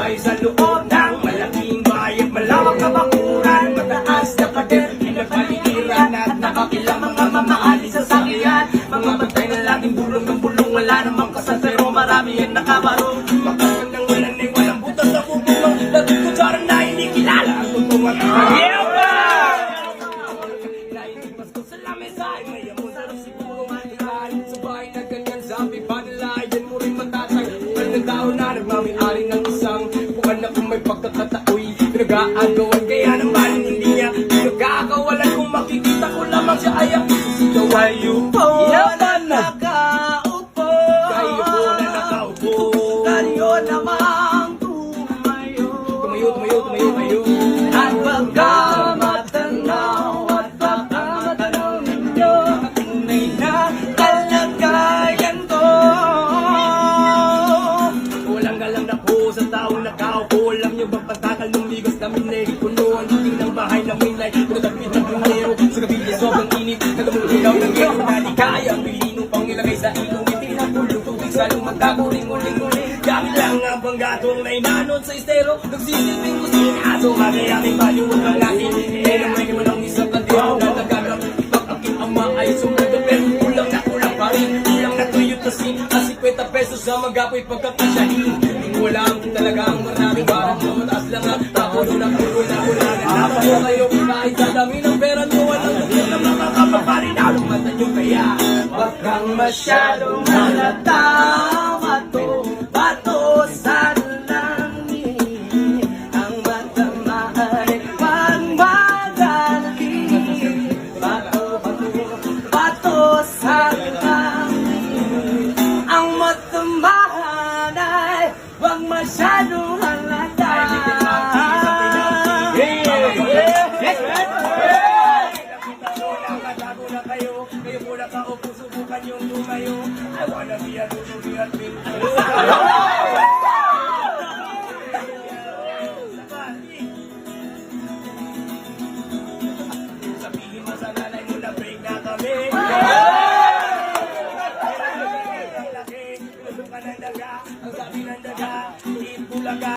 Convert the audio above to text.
tayo sa loob ng malaking bayan. Malawak na bakuran, mataas na pader, pinapaligiran at nakakilang mga mamaalis sa sakyan. Mga bantay na laging bulong ng bulong, wala namang kasal pero marami yan nakabarong. Makasal ng walang ay walang butas sa bubong, lagot ko dyan na hindi kilala ang tutungan. Yeah ba? Nainipas ko sa lamesa ay maya mo sarap siguro matirahin sa bahay na ganyan. Sabi pa nila yan mo rin matatag ng tao na nagmamay-ari ng isang bukan na kung may pagkakataoy pinag-aagawan kaya naman hindi niya pinag-aagawalan. Kung makikita ko lamang siya ay ang ikaw kayo po na nakaupo, kayo po na nakaupo, kayo namang tumayo, tumayo, tumayo, tumayo, tumayo. At pagka matanaw at baka matanaw ninyo tunay na kalagayan ko. Walang galang na po sa taong nakaupo. Alam nyo bang pagtakal ng bigas namin na ikuno ang dating ng bahay namin ay pinatapit ng bunero. Sa gabi niya sobrang init, nagamuligaw ng gero na di kaya ang pilino pang ilagay sa ilong. Itinapulong tubig sa lumanta, kuling-uling-uling. Gamit lang ang panggatong na inanon sa estero. Nagsisilbing kusina, so magayaming baliwag ang akin. Pero may naman ang isang katiyaw na nagagang pag-aking ama ay sumunod. Pero kulang pa rin, kulang na tuyot na sin. Ang 50 pesos sa magapoy pagkakasyahin. Wala ang talaga ang maraming barang na mataas lang at tapos na puro na wala na napayo kayo kahit sa dami ng pera nyo walang lukit na makakapaparin na lumatan nyo kaya wag kang masyadong halata. Bato sa langit ang matama ay pagmadali. Bato sa langit ang matamahan ay wag masyadong halata. Nakatago na kayo, kayo muna ka o subukan yung tumayo. I wanna be a